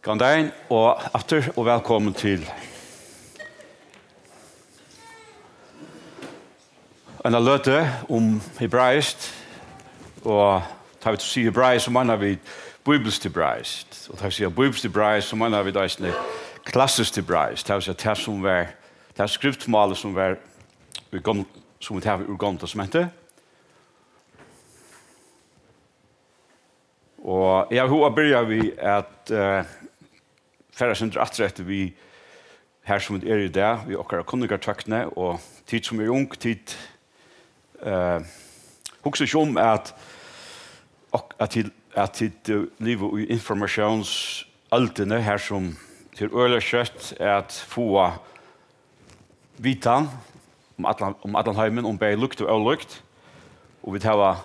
God dag og aftur og velkommen til en løte hebraiskt og tar vi til å si hebraiskt så mener vi bibelsk hebraiskt og tar vi til å si bibelsk hebraiskt så mener vi det klassisk hebraiskt tar vi til det som var det skriftmålet som var som vi tar ur Gamla testamentet. Og jeg har begynt vi at færre sin etter vi her som vi i dag, vi okkar kunnigartøkne, og tid som ung, tid husker ikke om at tid livet i informasjonsøltene her som til øyla kjøtt at få vitan om Adlanheimen, om bei lukt og olukt, og vi tar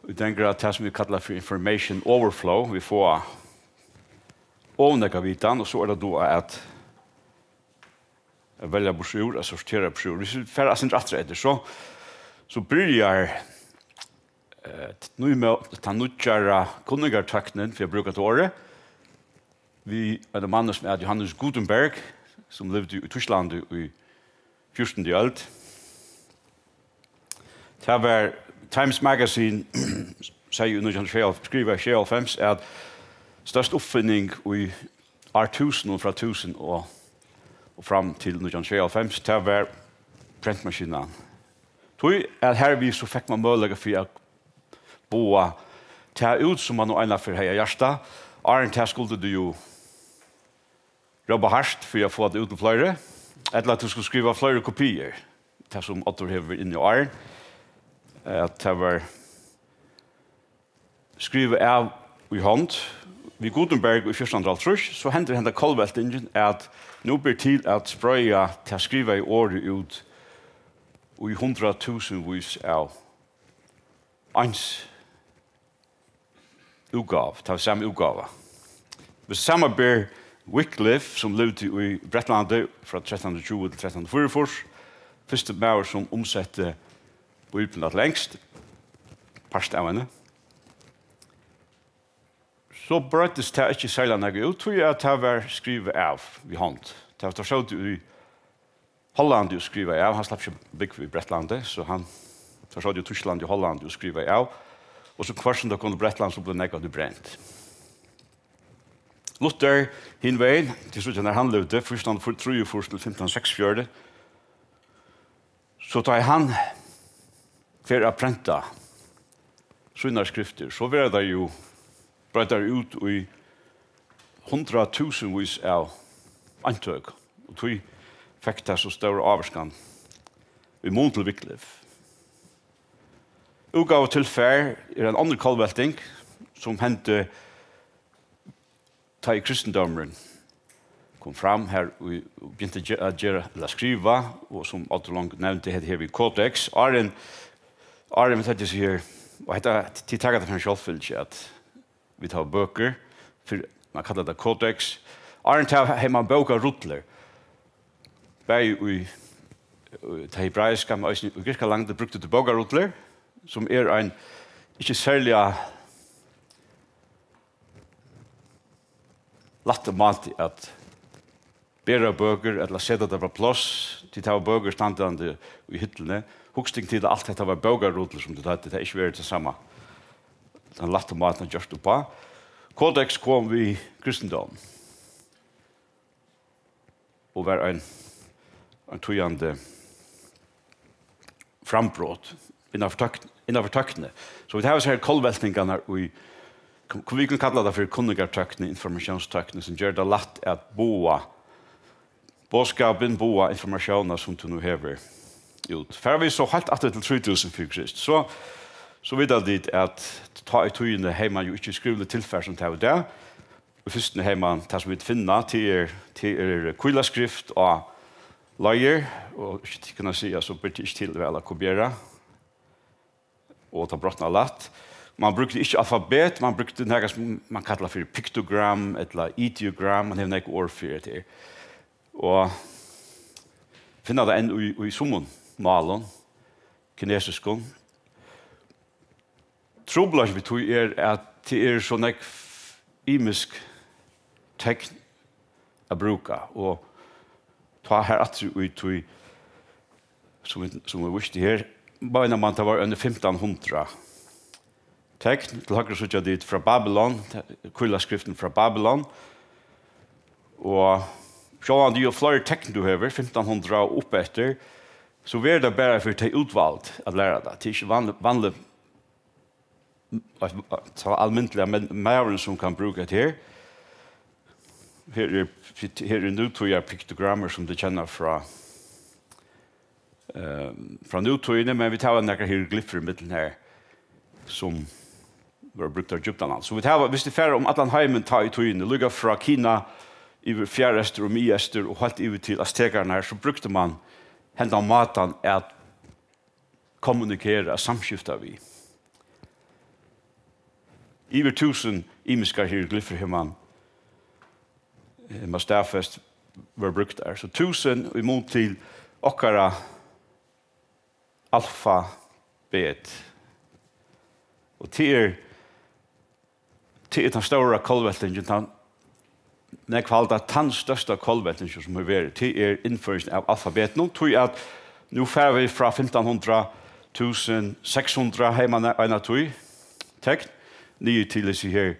vi tenker at det som vi kallar for information overflow, vi får ovnekka vitan, og så det då at velja brosjur, sortera brosjur. Hvis vi færre sin ratre etter, så byrjar ta nutjara kunnigartøknen, for jeg brukar til året. Vi en mann som Johannes Gutenberg, som levde i Tyskland i 14. øld. Det var Times Magazine sier jo skriver 95 at størst oppfinning i år 1000 og fra 1000 og fram til 1995 det var prentmaskinen. Tog at her vi så fikk man mulighet for å bo ta ut som man og ena for heia hjärsta. Arjen til skulle du jo jobba hardt for å få det ut til flere, eller at du skulle skrive flere kopier, det som Otto hever inn i Arjen. At det var skrivet av i hånd. Vid Gutenberg i 1430, så hender henne kolveltingen at nå blir til at sprøya til å skrive i året ut og i 100.000 vis av ens utgav, til samme utgave. Hvis samme ber Wycliffe, som levde i Bretlandet fra 1320 til 1344, første maur som omsette Bibelen at lengst, parst av henne. Så brøttes det ikke særlig nægge ut, tror jeg at det var skrivet av i hånd. Det var så i Holland å skrive av, han slapp ikke bygge i Bretlandet, så han så i Tyskland i Holland å skrive av, og så hver som det kom til Bretland, så ble nægget det brent. Luther, hin veien, til slutt når han levde, 1434 til 1546, så tar han for å prenta sånne skrifter, så var det jo brøyder ut i 100.000 vis av antøk, og tog fikk det så større averskan i mån til Wycliffe. Utgave til fær en andre kolvelting som hendte ta i kristendommen kom fram her og begynte å skriva, og som Otto Long nevnte her i Codex. Arjen vet sier, og til taget det for en selvfyllelse at vi tar bøker, for man kallar det Codex. Arjen tar hjemme bøker rutler. Bei i det hebraiska, men også i grekka landet brukte det bøker rutler, som en ikke særlig latte mat at bera bøker, eller sette det på plass, til ta bøker standande i hyttene. Huksting til alt dette var bøgerrutler som det hadde, det ikke vært det samme. Den latte maten gjørst det på. Codex kom vi kristendom. Og var en tøyende frambrott innenfor tøkne. Så vi har så her kolveltingene vi kan kalla det for kunnigartøkne, informasjonstøkne, som gjør det lett at båskapen, informasjoner som du nå hever ut. For vi så helt etter til 3000 for Krist, så vet jeg dit at ta i tøyene hjemme jo ikke skrivelig tilfær som det er det. Og først hjemme, det som vi finner, til kvilaskrift og løyer, og ikke kunne si, så blir det ikke til vel å kopiere, og ta brottene lett. Man brukte ikke alfabet, man brukte noe som man kallar for piktogram, eller ideogram, man har noe ord for det. Og finner det enn i summon, malen, kinesiskon. Trobladj vi tog at det så nek imisk tekn att bruka och ta här att vi som vi visste här bara man tar var under 1500 tekn till högre så dit från Babylon kulla skriften från Babylon och så han ju flera tekn du har 1500 upp efter så är det bara för till utvald att lära det till vanligt så allmäntliga men som kan bruka det här. Här är nu tror jag piktogrammer som det känner från nutøyene, men vi tar några hieroglyfer i mitten här som var brukt av Egypten. Så vi tar, hvis det färre om att han heimen tar i tøyene, lugga fra Kina, över fjärrester och miester och helt över till aztekarna här, så brukte man hända matan att kommunikera, samskifta vi. Över 1000 imiska hieroglyfer har man stafest var brukt där. Så 1000 emot till okkara alfabet. Och till den stora kolvetlingen, när kvalda den största kolvetlingen som har varit, till införingen av alfabet. Nu tror jag att nu får vi från 1500 1600 hemma ena tog text. Nye till sig här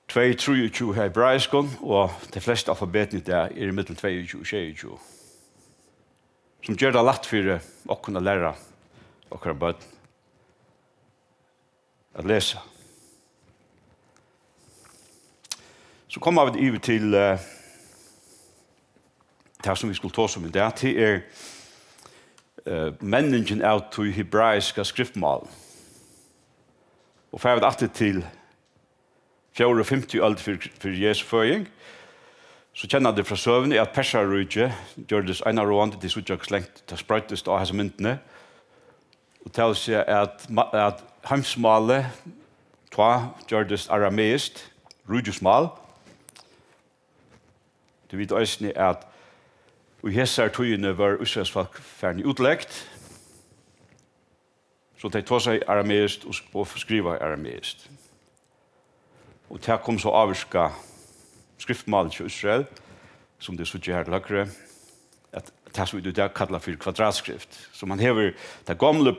2-3 hebraiskon och de flesta alfabeten där är i mitten 2-20. Som gör det lätt för att kunna lära och barn att läsa. Så kommer vi över till det som vi skulle ta som det är meningen av till hebraiska skriftmål. Och för att till 450 år för Jesu föring så känner det från sövnen att Persarrike gjordes en råd till så jag slängt till spröjtes av hans myntene. Och till sig att hemsmålet gjordes arameiskt, rujusmål. Det vet också att och hessar tøyene var Israelsfolk färdig utläggt. Så de tar sig arameiskt och skriva arameiskt. Och det kom så avska skriftmålet till Israel, som det så här lägre, att det som vi där kallar för kvadratskrift. Så man har de gamla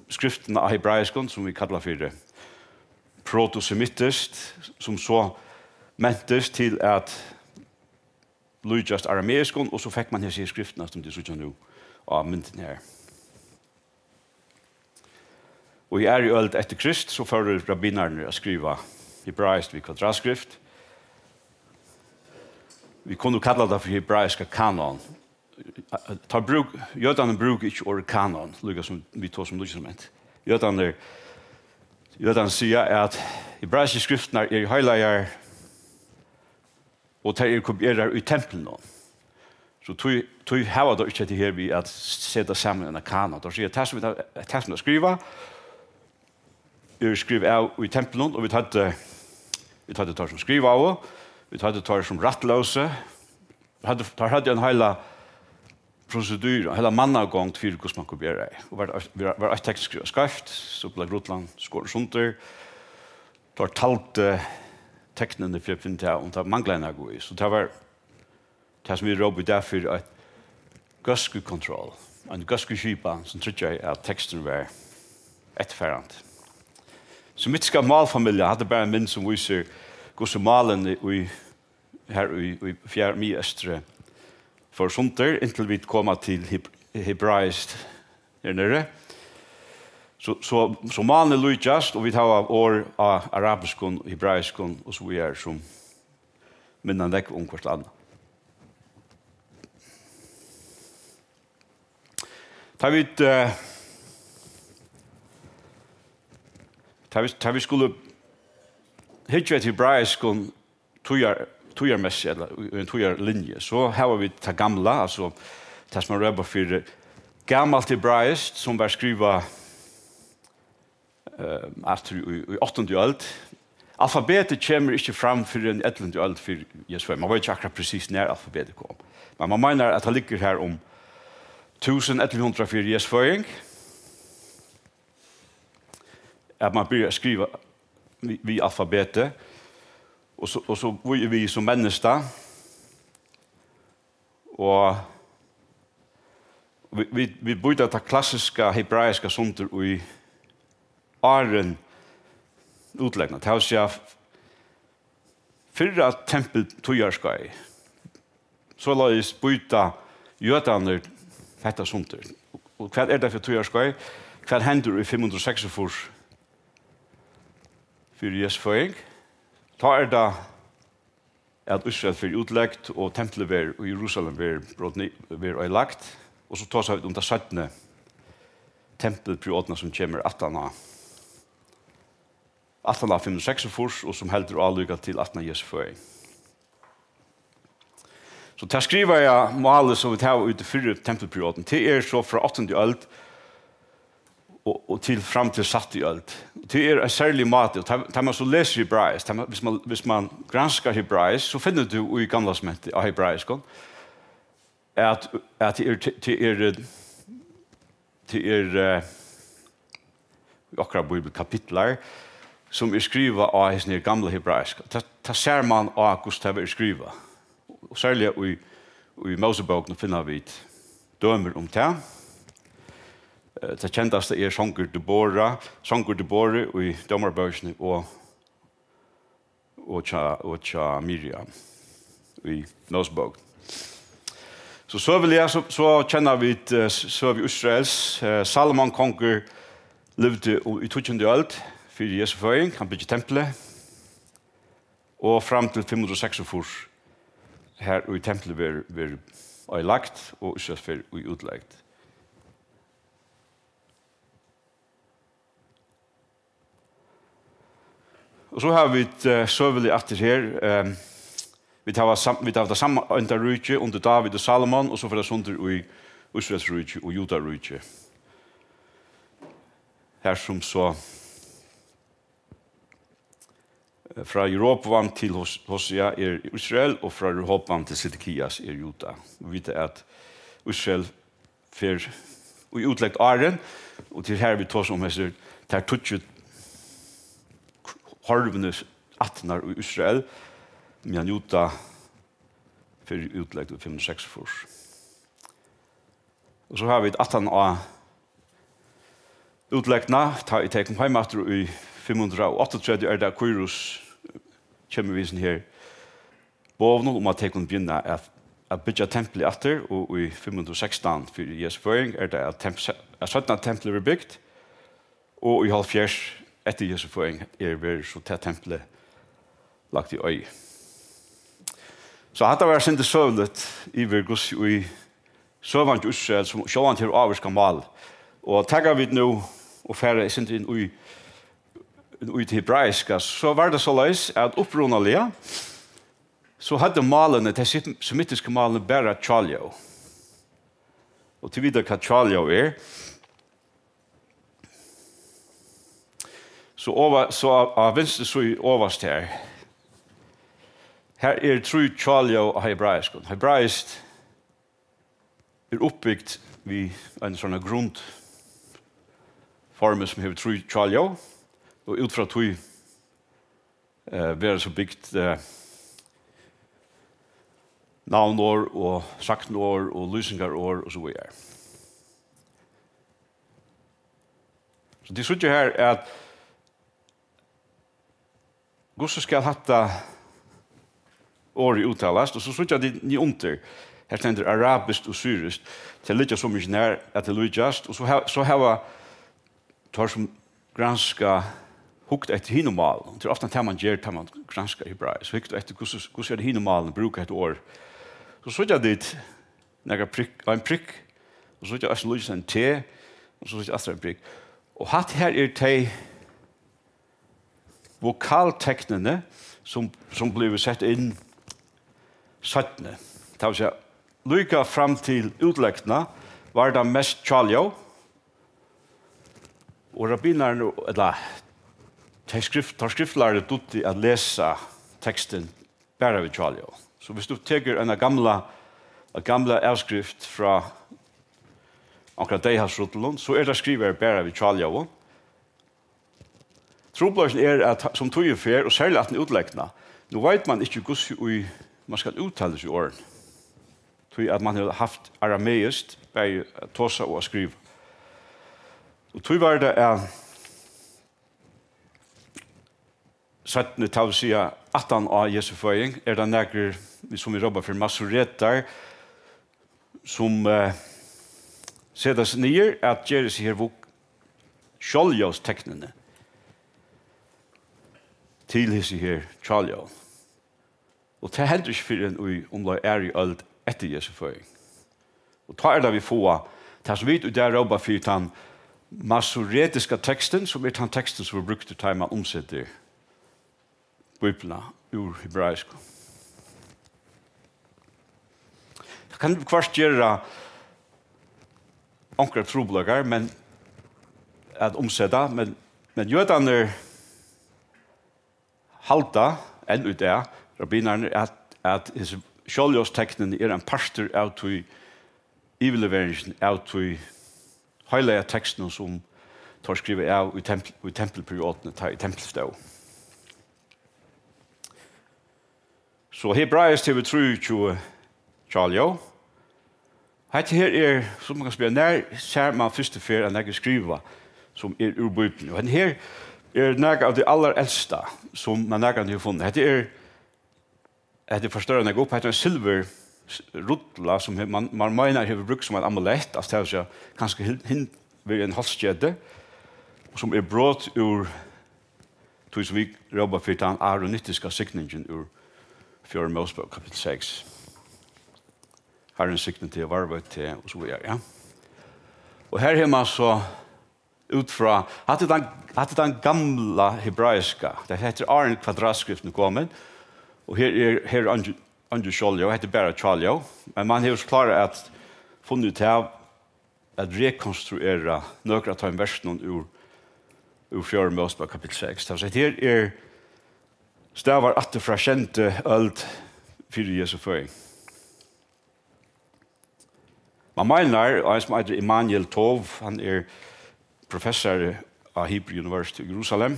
skrifterna av hebraiskon, som vi kallar för protosemitiskt, som så mentes till att lydjast arameiskon, och så fick man här skrifterna som det så nu av mynten här. Och i öld efter Krist så får rabbinarna att skriva hebraiskt vid kvadratskrift. Vi kunde kalla det för hebraiska kanon. Jötarna brukar inte ordet kanon, lika som vi tar som lyssnament. Jötarna säger att hebraiska skrifterna är heilagar och de kopierar i templen. Så tog hava då inte det här vid att sätta samman en kanon. Då säger att det som skriva skriv av i templen, och vi hade tar som skriva av, vi hade tar som rattlöse, vi hade en hela procedur, en hela mannagång till hur man kopierar. Och var ett text skriva skrift, så blev Røddin skår sunter, tar talte tecknande för att finna och tar manglarna gå i. Så det var det som vi rådde därför att guskekontroll, en guskeskipa som tror jag att texten var ettfärdigt. Så mitska malfamilja hade bara en min som visar gosemalen här i fjärde miestre för sunter intill vi komma till hebraiskt där nere. Så malen är lujast, och vi tar år arabiskon, hebraiskon och så vidare som minnan däck om kvart land. Tar vi skulle hitcha till hebraiskon tojarmässigt eller en tojarlinje, så har vi det gamla, alltså det som man röber för gammalt hebraiskt som var skriva i 8:e öld. Alfabetet kommer inte fram för en 11:e öld för Jesu. Man vet inte akkurat precis när alfabetet kom. Men man menar att det ligger här om 1100 för Jesu. Att man börjar skriva vid alfabetet. och så vi som människa och vi borde ta klassiska hebraiska sunter i Aren utläggna. Det har sig fyrra tempel tojarskai. Så lås byta jötaner detta sunter. Och vad är det för tojarskai? Vad händer i 546 för Jesu föring? Ta är det att Israel för utläggt och templet i Jerusalem var lagt. Och så tar sig det 17 tempelperioderna som kommer attana 546 och som heldur allika till attana Jesu föring. Så där skriver jag målet som vi tar ut i 4 tempelperioden. Det så från 8:e öld och till fram till 70:e öld. Det en särskild mat. Tar man så läser hebraiskt, hvis man granskar hebraiskt så finner du i gamla smätt av hebraiskon att det är akkurat bibelkapitlar som skriva av hans gamla hebraiska. Ta ser man av Gustav skriva. Och särskilt i Moseboken finner vi dömer om det. Det kändaste är Sånger Deborah i Domarböken och Miriam i Moseboken. Så vill jag så känner vi så vi Israels Salomon konkur levde i 20:e öld för Jesu föring, han byggde templet och fram till 546 här i templet var lagt och Israels för utlagt. Och så har vi ett sövelig efter här. Vi tar det samma under rike under David och Salomon och så för det under i Israels rike och Juda rike. Här som så fra Jeroboam till Hosea Israel och fra Rehoboam till Sedekias Juda. Vi vet att Israel för och utlagt Aren och till här vi tar som heter tar touchet harvenes attnar i Israel men Juda för utlagt 546. Och så har vi ett attan av utlagna ta i tecken heimater i 538 är det Kyrus kommer visen här bovnum om att tecken begynna att bygga tempel efter och i 516 för Jesu föring är det att 17 tempel är byggt och i halvfjärs efter Jesu föring är så det templet lagt i öj. Så hade varit inte sövligt i Virgus i sövant Israel som sjåvant till avska mal. Och taggar vi nu och färre sent in i hebraiska så var det så lös att upprunamál så hade malen det semitiska malen bara chaljo. Och till vidare chaljo är så av vänster så i överst här. Här är tre chaljo av hebraiska. Hebraiskt är uppbyggt vid en sån grundform som har tre chaljo och utifrån tre blir så byggt navnår och saktnår och lysingarår och så vidare. Så det är så här att Gustav ska hatta år uttalast och så såg jag det ni under. Här ständer arabiskt och syriskt. Det är lite så mycket när att det lyckas och så har tar som granska hukt ett hinomal. Det är ofta när man ger man granska hebraiskt. Så hukt ett hur är det hinomal brukar ett år. Så såg jag det några en prick och så jag lyckas en T och så jag en prick. Och hatt här är te vokaltecknene som blev sett in 17. Det vill säga, lycka fram till utläggna var det mest chaljo. Och rabbinarna, eller tar skriftlärare dutti att läsa texten bara vid chaljo. Så hvis du teker en gamla avskrift fra akkurat Røddin, så det skrivet bara vid chaljo. Troblösen är att som tog ju fer och särskilt att den utläggna Nu vet man ikke hvordan man skal uttale seg i åren. Tror at man har haft arameiskt, bare tåsa og skriva. Og tror var det 17. tal sier 18 av Jesu føying, det nægger som vi jobber for masoretar, som sedas nyer at gjør seg her kjoljåsteknene til hese her kjoljå. Og det hender ikke for en omlag i øld etter Jesu føying. Og ta det vi får, det som vi der jobber for den masoretiske teksten, som den teksten som vi brukte til man omsetter Bíblian ur hebraisk. Det kan kvart gjøre ankra troblagar, men at omsetta, men jødene halda enn ut det, rabbinerne, at kjoljåsteknene en parster av tog iveleveringen av tog heilige teksten som tar skrivet av i tempelperioden, i tempelstå. Så hebraisk til vi tror kjoljå. Hette her som man kan spørre, når ser man første fer enn jeg skriver som ur Bibelen. Og her nær av det aller eldste som man nær har funnet. Hette forstørrende opp, hette en silver rutla som man mener har brukt som en amulett, altså det er kanskje ved en halskjede, som brått ur tog som vi jobber for den aronitiske sikningen ur 4. Mosebok, kapittel 6. Herren sikten til varð til, og så videre, ja. Og her har man så utfra, hatt den gamla hebraiska, det heter Arn kvadratskriften kommet, og her andre kjoljå, heter bare kjoljå, men man har klart at funnet til at rekonstruere nøkere av en versen ur 4. Mosebok, kapittel 6. Så her stavar atter fra kjente øld for Jesu føying. Man mener, og en som heter Emanuel Tov, han professor av Hebrew University i Jerusalem,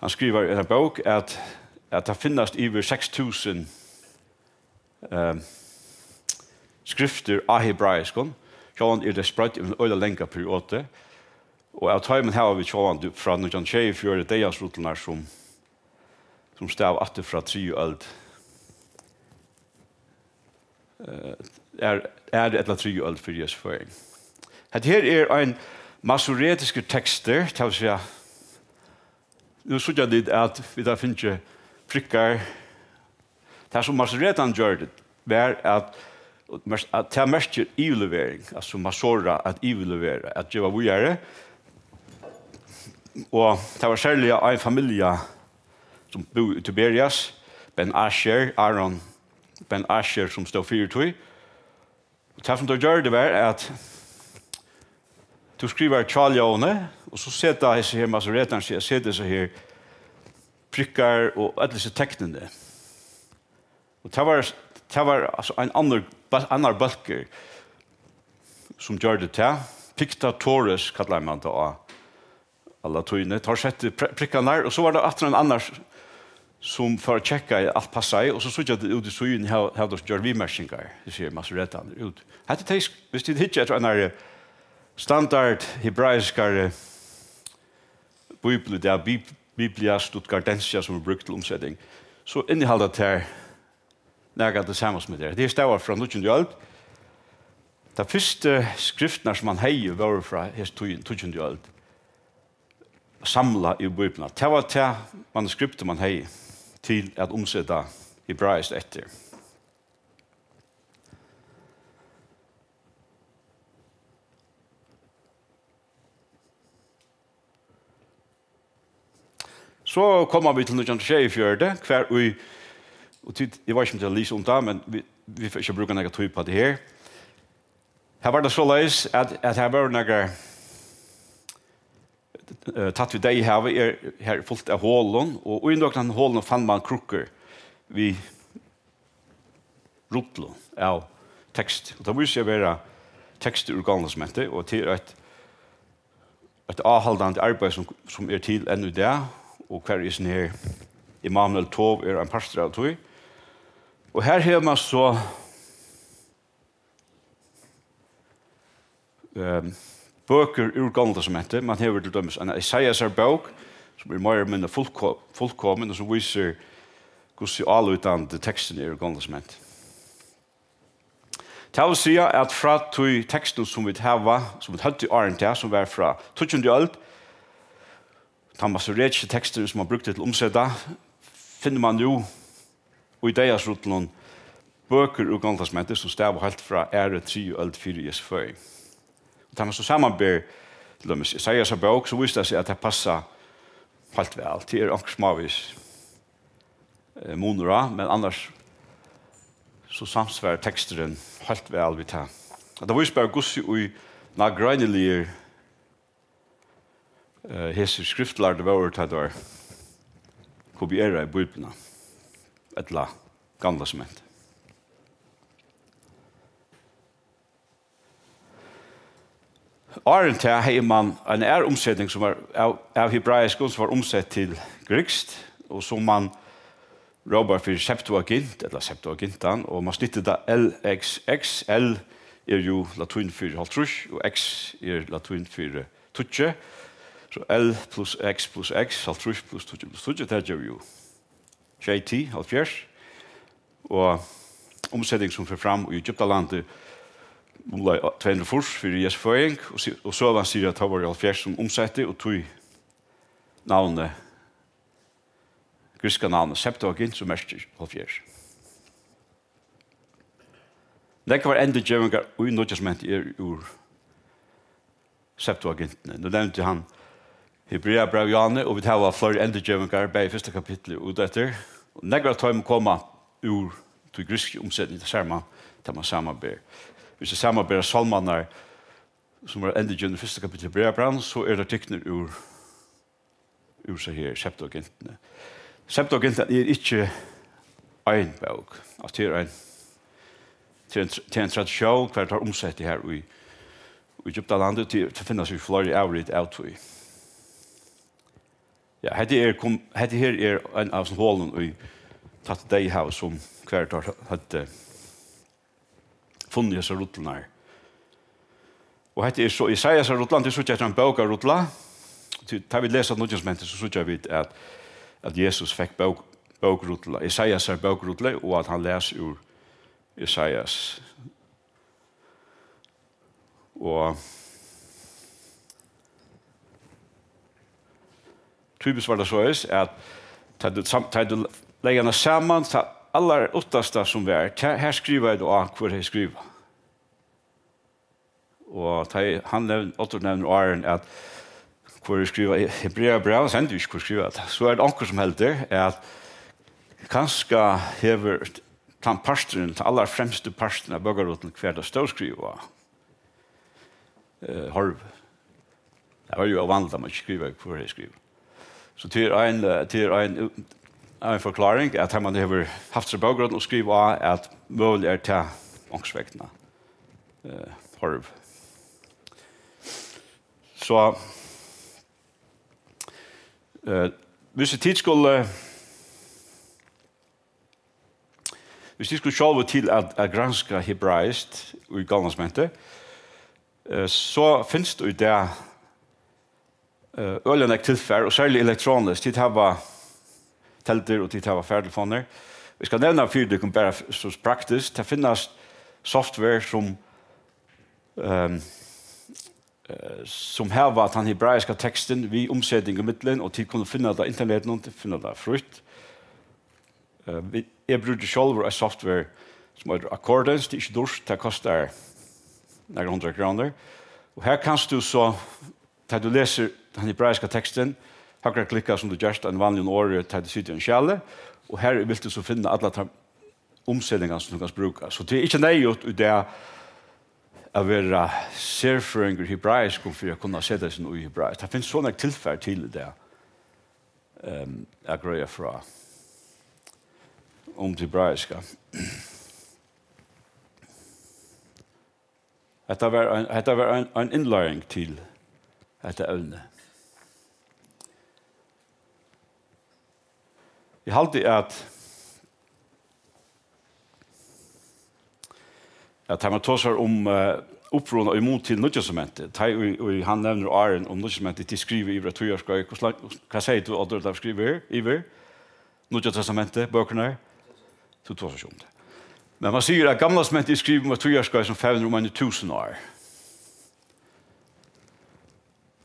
han skriver i en bok at det finnes over 6.000 skrifter av hebraiskon, sånn det sprøtt i en øyla lengre periode, og av tøymen her har vi sånn fra 1924 dejansrutene som stav atter fra 3 øld. Det et eller 3 øld for Jesu føying. Her en masoretiske tekster, til å si, nå synes jeg at vi da finner prikkar, det som masoretan gjør det, er at det mest ivelevering, altså masora, at ivelevere, at gjøre vugjere, og det var særlig en familie som bor i Tiberias, Ben Asher, Aaron, Ben Asher som stod 4-2. Og det som du gjør det var at du skriver kjaljåene, og så setter disse her masoretene, så setter disse her prikkar og alle disse teknene. Og det var altså en annen bølger som gjør det til. Piktatoris, kallar man det av alle tøyene. Tar sett prikkene der, og så var det atter en annen som for å tjekke alt passet i, og så synes jeg at ut i søyen har det gjør vimerskinger, det sier masoretene ut. Hvis det ikke er en standard hebraiskare bibel, det er Biblia Stuttgartensia som er brukt til omsetning, så inneholder det her nærmere det samme som det. Det er stavar fra 19. øld. De første skriftene som man heier var fra 19. øld, samlet i Bibelen. Det var til manuskriptet man heier til at omsette hebraisk etter. Så kommer vi til 1924, hver ui, og jeg var ikke til å lise om det, men vi får ikke bruke noe tøy på det her. Her var det så løs at her var noe tatt vi deg i havet, her fullt av hålen, og i noen hålen fann man krukker vi rotlo av tekst. Og da viser jeg være tekster ur galna som heter, og til et avhaldende arbeid som til ennå det, og hver er sånn her Immanuel Tov en pastor av tog. Og her har man så bøker ur Gamla testamentet. Man har til dømes en Isaias bok, som mer eller mindre fullkommen, og som viser hvordan allutdannede teksten ur Gamla testamentet. Det vil si at fra teksten som vi har, som vi hadde i åren til, som var fra 20. øld, de masoretiske tekster som man brukte til å omsette, finner man jo i deres rotlån bøker ur Gamla testamentet som stav helt fra ære 3 øld 4 Jesu før. Da man så sammenber til dem Isaias bok, så viste det seg at det passer helt vel. Det er også smavis monora, men annars så samsvarer teksteren helt vel vi tar. Det viser bare gussi ui nagrøynelige hese skriftlærde våre til der kopiera i Bibelen, etla Gamla testamentet. Åren til har man en omsetning som var av hebraisk som var omsett til grekst, og som man råber for Septuagint, eller Septuagintan, og man snitter da LXX. L er jo latin for halvtrus, og X er latin for tutje. Så L plus X plus X, halvtrus plus tutje plus tutje, det gjør jo JT, halvfjers. Og omsetning som får fram i Egyptalandet, 200 fors for Jesu føring, og så var sier at det var halvfjers som omsette, og tog navnet, griska navnet Septuagint, som mest halvfjers. Det var enda djøvengar og i nødjasment ur Septuagintene. Nå nevnte han Hebrea Braviane, og vi tar flere enda djøvengar bei i første kapittel ut etter. Og negra tar man komma ur til griske omsetning, det ser man, der man samarbeid. Hvis jeg samarbeider salmaner som var enda djøvengar i første kapittel Hebrea Braviane, så det artikler ur seg her, Septuagintene. Septuagintan er ikke en bok. Det er en tradisjon hver tar omsett her i Egyptalandet til å finne seg flere avrit av tog. Ja, dette her er en av hålene i tatt deg her som hver tar hadde funnet seg rutlene her. Og dette er så, Isaias rutlene, det er så ikke en bok av rutla. Da vi leser nødvendig, så synes vi at Jesus fikk bokrutle, Isaias bokrutle, og at han leser ur Isaias. Og typisk var det så at da du legger henne sammen, til aller åtteste som vi er, her skriver jeg da hvor jeg skriver. Og han nevner åren at hvor jeg skriver Hebrea brev, så ender jeg ikke hvor jeg skriver det. Så det anker som helder, at kanskje hever den pastoren, den aller fremste pastoren av bøgerroten hver det stod skriver horv. Det var jo vanlig at man ikke skriver hvor jeg skriver. Så til en forklaring at man har haft seg bøgerroten og skriver at mulig er til ångsvektene horv. Så hvis de skulle sjálva til at granska hebraiskt i Gamla testamentet, så finnes det jo det øyelig tilfær, og særlig elektronisk, de har telter og de har færdelfoner. Vi skal nevne for det kan bare så praktisk. Det finnes software som har den hebraiska teksten vi omsetning i middelen, og til kunne finne det internett noen til finne det frukt. Jeg bruker selv en software som heter Accordance, det er ikke dårst, det koster noen 100 kroner. Og her kan du så, da du leser den hebraiska teksten, høyre klikker som du gjør en vanlig åre til du sitter i en kjelle, og her vil du så finne alle omsetningene som du kan bruke. Så det er ikke nøyert i det å være serføringer hebraisk for å kunne sette seg noe i hebraisk. Det finnes sånne tilfær til det jeg grøyer fra om det hebraiska. Dette var en innlæring til dette evne. Jeg halte at man tåsar om upprunamál imot til Nødtestamentet. Han nevner Aren om Nødtestamentet til skriver i Tøyarskøy. Hva sier du, Oddr, da skriver i Nødtestamentet, bøkene? Så tåsar om det. Men man sier at gamla testamentet skriver om Tøyarskøy som 500 år.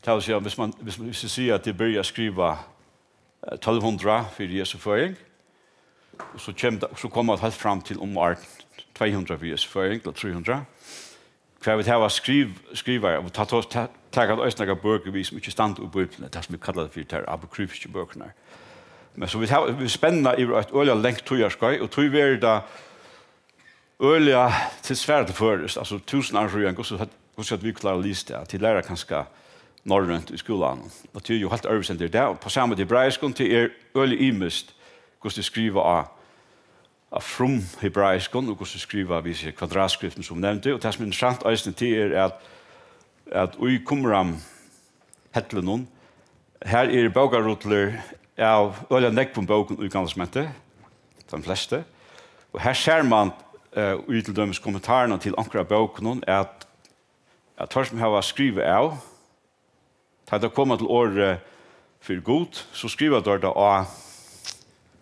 Det vil si at hvis vi sier at det börjar skriva 1200 for Jesu føring, og så kommer det helt fram til om år 200 for Jesu føring, eller 300. Hva vi har skrivare, og tager at østnaga bøker vi som ikke stand i Bibelen, det som vi kallar det for de apokryfiske bøkene. Men så vi spenner i et øyla lengt tøyarskøy, og tøy vi da øyla til svært først, altså 1000 år røyen, hvordan vi klarer å lise det, til lærer kanskje norrønt i skolan. Og det jo helt øvesend det, og på samme hebraiskon til øyla imest, hvordan de skriver av from hebraiskon, og hvordan de skriver av disse kvadratskriften som nevnte, og det som er interessant øyne til at ui kumram hetlenon, her bogarutler av øyla nekvun boken ui gamlasmente, de fleste, og her ser man ui til dømes kommentarene til ankra boken at tar som har skrivet av, da det kommer til året for god, så skriver det av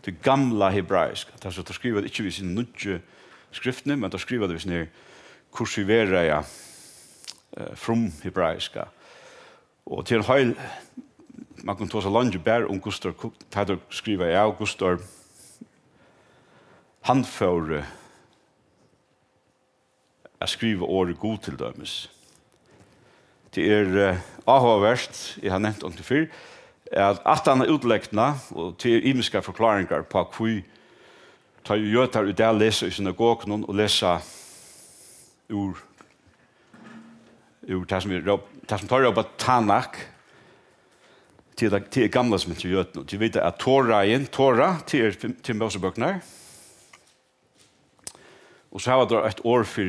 det gamla hebraisk. Det er skriver det ikke vid sin nødje skriftene, men det skriver det vid sin kursivereja from hebraiska. Og til en høyl, man kan ta seg langt bær om Gustor, det skriver av Gustor handføre å skrive året god til dømes. Det avhåverst, jeg har nevnt om det før, at han utleggna, og til imiske forklaringer på hva tar jo gjøter ut det å lese i synagogen og lese ur det som tar opp Tanak til gamla som ikke gjøter. De vet at Torah til Mosebøkene, og så har det et år for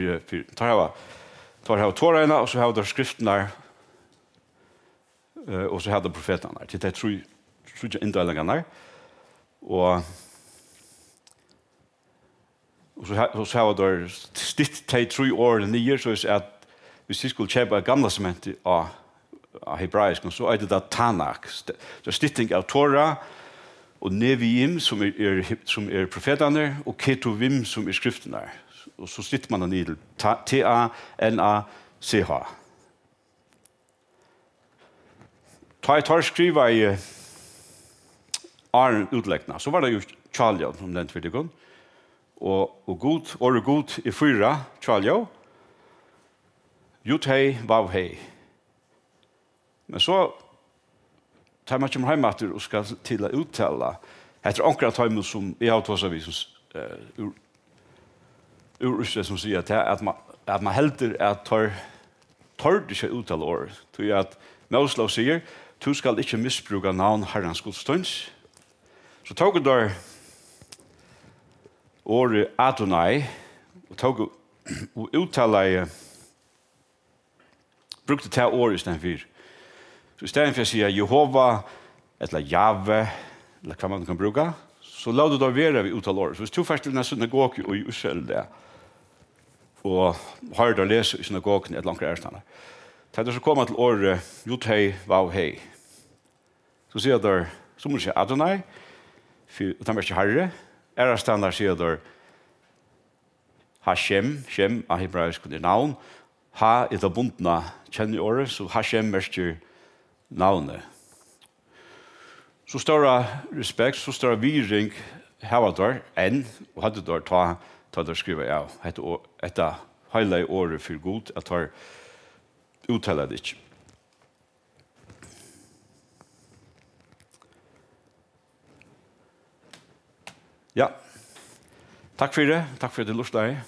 Torahene, og så har det skriftene, og så har det profetene. Det tror jeg inndelingene. Og så har det stitt til 3 år eller 9, så er at hvis de skulle kjøpe gamla sementet av hebraisk, så er det da Tanak. Det er stitting av Torah, og Neviim, som profetene, og Ketuvim, som skriftene. Og så stitter man den i T-A-N-A-C-H. Ta jeg tar skriva i Aren utleggna, så var det jo Tjalja som den tviddigon. Og god, året god i 4, Tjalja. Jut hei, vav hei. Men så tar man kommer heim etter og skal til å uttale etter ankra tøymer som jeg har tås av vi som urusset som sier at man helder at tar ikke uttale året. Det er at Mauslov sier du skal ikke misbruka navn Herrens godstøns. Så tog der året Adonai og uttale brukte til året i stedet for. Så i stedet for å si Jehova eller Jave eller hva man kan bruka, så la du da være ved uttale året. Så hvis du først til denne synagogen og i Ussel det, og har du å lese i synagogen et langt ærestande, da så kommer til året Jut hei, vav hei. Så sier der, så må du si Adonai, og det er ikke herre. Ærestande sier der Hashem, Shem av hebraisk navn. Ha er det bundna kjenner året, så Hashem merker navnet. Så står det respekt, så står det viring, hava der, enn, og hadde der ta der skriver av, etter hele året for god, at har uttalet det ikke. Ja, takk for det, takk for at du lurte deg.